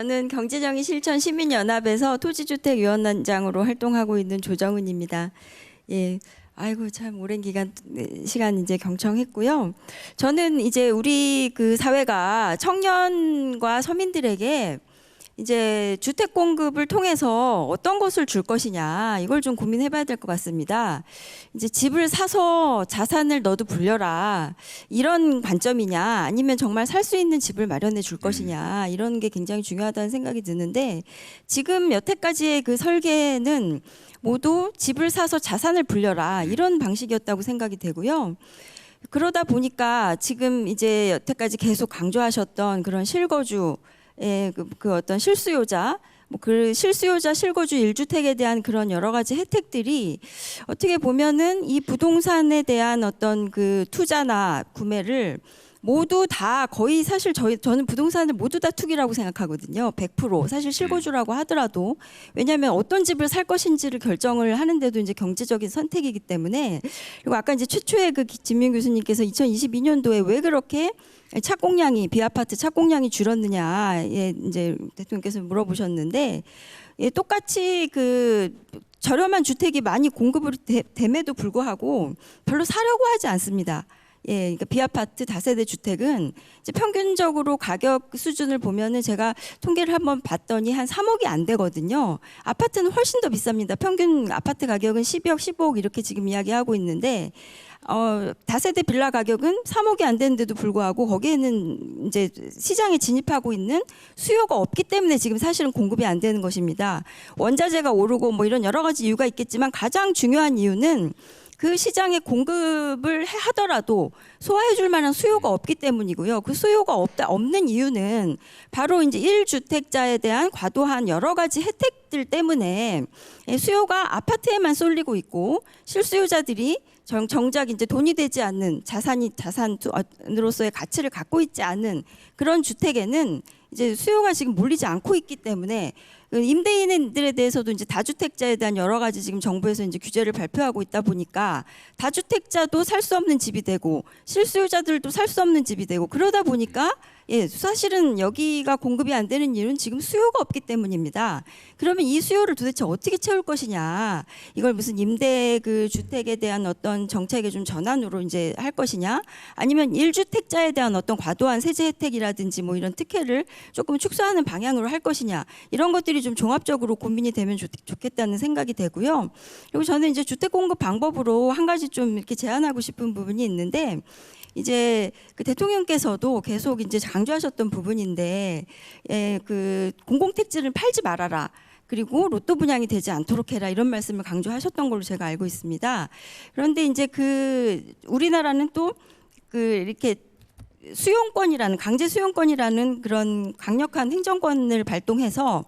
저는 경제정의 실천 시민연합에서 토지주택위원장으로 활동하고 있는 조정은입니다. 예, 아이고 참 오랜 시간 이제 경청했고요. 저는 이제 우리 그 사회가 청년과 서민들에게 이제 주택 공급을 통해서 어떤 것을 줄 것이냐 이걸 좀 고민해봐야 될 것 같습니다. 이제 집을 사서 자산을 너도 불려라 이런 관점이냐 아니면 정말 살 수 있는 집을 마련해 줄 것이냐 이런 게 굉장히 중요하다는 생각이 드는데 지금 여태까지의 그 설계는 모두 집을 사서 자산을 불려라 이런 방식이었다고 생각이 되고요. 그러다 보니까 지금 이제 여태까지 계속 강조하셨던 그런 실거주 그 어떤 실수요자, 뭐 그 실수요자 실거주 1주택에 대한 그런 여러 가지 혜택들이 어떻게 보면은 이 부동산에 대한 어떤 그 투자나 구매를 모두 다 거의 사실 저는 부동산을 모두 다 투기라고 생각하거든요. 100% 사실 실거주라고 하더라도 왜냐하면 어떤 집을 살 것인지를 결정을 하는데도 이제 경제적인 선택이기 때문에 그리고 아까 이제 최초의 그 진민 교수님께서 2022년도에 왜 그렇게 착공량이 비아파트 착공량이 줄었느냐 이제 대통령께서 물어보셨는데 똑같이 그 저렴한 주택이 많이 공급이 됨에도 불구하고 별로 사려고 하지 않습니다. 그러니까 비아파트 다세대 주택은 이제 평균적으로 가격 수준을 보면은 제가 통계를 한번 봤더니 한 3억이 안 되거든요. 아파트는 훨씬 더 비쌉니다. 평균 아파트 가격은 12억, 15억 이렇게 지금 이야기하고 있는데 다세대 빌라 가격은 3억이 안 되는데도 불구하고 거기에는 이제 시장에 진입하고 있는 수요가 없기 때문에 지금 사실은 공급이 안 되는 것입니다. 원자재가 오르고 뭐 이런 여러 가지 이유가 있겠지만 가장 중요한 이유는 그 시장에 공급을 하더라도 소화해 줄 만한 수요가 없기 때문이고요. 그 수요가 없는 이유는 바로 이제 1주택자에 대한 과도한 여러 가지 혜택들 때문에 수요가 아파트에만 쏠리고 있고 실수요자들이 정작 이제 돈이 되지 않는 자산으로서의 가치를 갖고 있지 않은 그런 주택에는 이제 수요가 지금 몰리지 않고 있기 때문에 임대인들에 대해서도 이제 다주택자에 대한 여러 가지 지금 정부에서 이제 규제를 발표하고 있다 보니까 다주택자도 살 수 없는 집이 되고 실수요자들도 살 수 없는 집이 되고 그러다 보니까 사실은 여기가 공급이 안 되는 이유는 지금 수요가 없기 때문입니다. 그러면 이 수요를 도대체 어떻게 채울 것이냐? 이걸 무슨 임대 그 주택에 대한 어떤 정책의 좀 전환으로 이제 할 것이냐? 아니면 1주택자에 대한 어떤 과도한 세제 혜택이라든지 뭐 이런 특혜를 조금 축소하는 방향으로 할 것이냐? 이런 것들이 좀 종합적으로 고민이 되면 좋겠다는 생각이 되고요. 그리고 저는 이제 주택 공급 방법으로 한 가지 좀 이렇게 제안하고 싶은 부분이 있는데 이제 그 대통령께서도 계속 이제 강조하셨던 부분인데 그 공공택지를 팔지 말아라. 그리고 로또 분양이 되지 않도록 해라 이런 말씀을 강조하셨던 걸로 제가 알고 있습니다. 그런데 이제 그 우리나라는 또 그 이렇게 수용권이라는 강제 수용권이라는 그런 강력한 행정권을 발동해서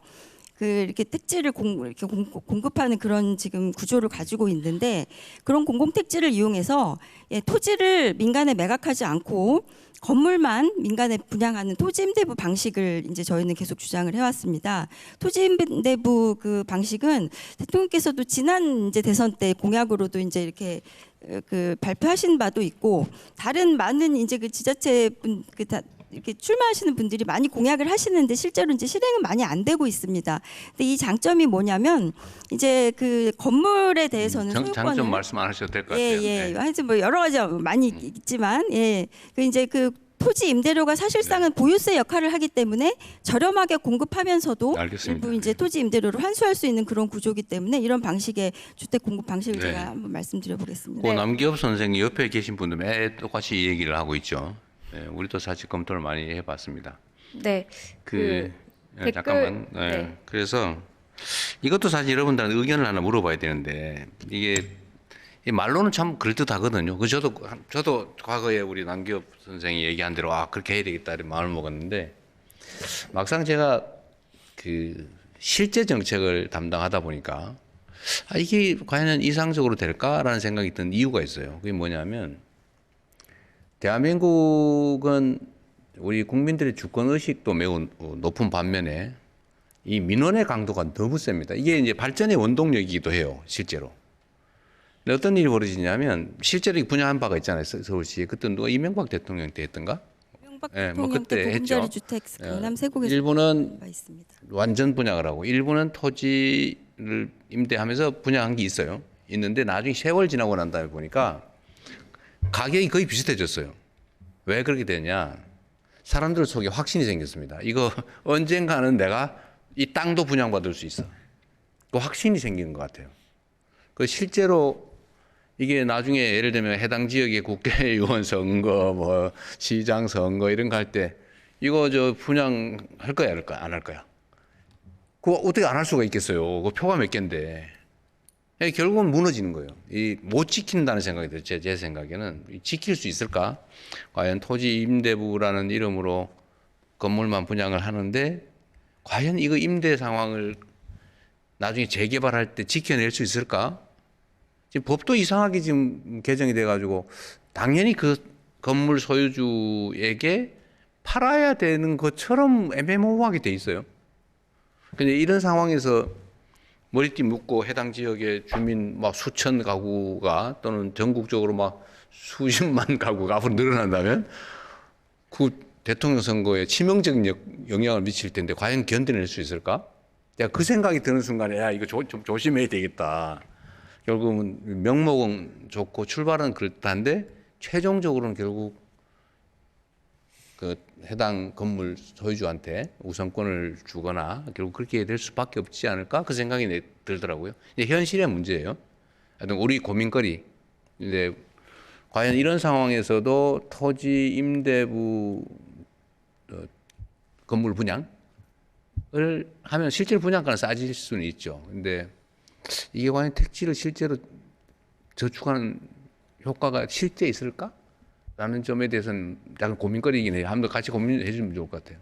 그 이렇게 택지를 공급하는 그런 지금 구조를 가지고 있는데 그런 공공택지를 이용해서 토지를 민간에 매각하지 않고 건물만 민간에 분양하는 토지임대부 방식을 이제 저희는 계속 주장을 해왔습니다. 토지임대부 그 방식은 대통령께서도 지난 이제 대선 때 공약으로도 이제 이렇게 그 발표하신 바도 있고 다른 많은 이제 그 지자체 이렇게 출마하시는 분들이 많이 공약을 하시는데 실제로 이제 실행은 많이 안 되고 있습니다. 근데 이 장점이 뭐냐면 이제 그 건물에 대해서는 소유권을 장점 말씀 안 하셔도 될 것 같아요. 네. 하여튼 뭐 여러 가지 많이 있지만 그 이제 그 토지 임대료가 사실상은 보유세 역할을 하기 때문에 저렴하게 공급하면서도 알겠습니다. 일부 이제 토지 임대료를 환수할 수 있는 그런 구조이기 때문에 이런 방식의 주택 공급 방식을 제가 한번 말씀드려보겠습니다. 고남기업 선생이 옆에 계신 분도 매 똑같이 이 얘기를 하고 있죠. 우리도 사실 검토를 많이 해봤습니다. 네. 잠깐만. 그래서 이것도 사실 여러분들한테 의견을 하나 물어봐야 되는데 이게 이 말로는 참 그럴듯하거든요. 그 저도 과거에 우리 남기업 선생이 얘기한 대로 그렇게 해야 되겠다 이런 마음을 먹었는데 막상 제가 그 실제 정책을 담당하다 보니까 이게 과연 이상적으로 될까라는 생각이 든 이유가 있어요. 그게 뭐냐면 대한민국은 우리 국민들의 주권 의식도 매우 높은 반면에 이 민원의 강도가 너무 셉니다. 이게 이제 발전의 원동력이기도 해요, 실제로. 근데 어떤 일이 벌어지냐면 실제로 분양한 바가 있잖아요, 서울시에. 그때 누가 이명박 대통령 때 했던가? 이명박 예, 뭐 대통령 때 그때 보금자리 했죠. 주택 강남 세곡에서 일부는 가 있습니다. 완전 분양을 하고 일부는 토지를 임대하면서 분양한 게 있어요. 있는데 나중에 세월 지나고 난 다음에 보니까 가격이 거의 비슷해졌어요. 왜 그렇게 되냐? 사람들 속에 확신이 생겼습니다. 이거 언젠가는 내가 이 땅도 분양받을 수 있어. 그 확신이 생기는 것 같아요. 그 실제로 이게 나중에 예를 들면 해당 지역의 국회의원 선거, 뭐 시장 선거 이런 거 할 때 이거 저 분양할 거야, 안 할 거야? 그거 어떻게 안 할 수가 있겠어요? 그 표가 몇 개인데. 결국은 무너지는 거예요. 이 못 지킨다는 생각이 들어요. 제 생각에는 지킬 수 있을까? 과연 토지 임대부라는 이름으로 건물만 분양을 하는데 과연 이거 임대 상황을 나중에 재개발할 때 지켜낼 수 있을까? 지금 법도 이상하게 지금 개정이 돼가지고 당연히 그 건물 소유주에게 팔아야 되는 것처럼 애매모호하게 돼 있어요. 근데 이런 상황에서 머리띠 묶고 해당 지역의 주민 막 수천 가구가 또는 전국적으로 막 수십만 가구가 앞으로 늘어난다면 그 대통령 선거에 치명적인 영향을 미칠 텐데 과연 견뎌낼 수 있을까? 내가 그 생각이 드는 순간에 야 이거 좀 조심해야 되겠다. 결국은 명목은 좋고 출발은 그럴듯한데 최종적으로는 결국 그 해당 건물 소유주한테 우선권을 주거나 결국 그렇게 될 수밖에 없지 않을까 그 생각이 들더라고요. 이제 현실의 문제예요. 하여튼 우리 고민거리. 이제 과연 이런 상황에서도 토지 임대부 건물 분양을 하면 실제로 분양가는 싸질 수는 있죠. 근데 이게 과연 택지를 실제로 저축하는 효과가 실제 있을까? 라는 점에 대해서는 약간 고민거리이긴 해요. 한번 같이 고민해 주면 좋을 것 같아요.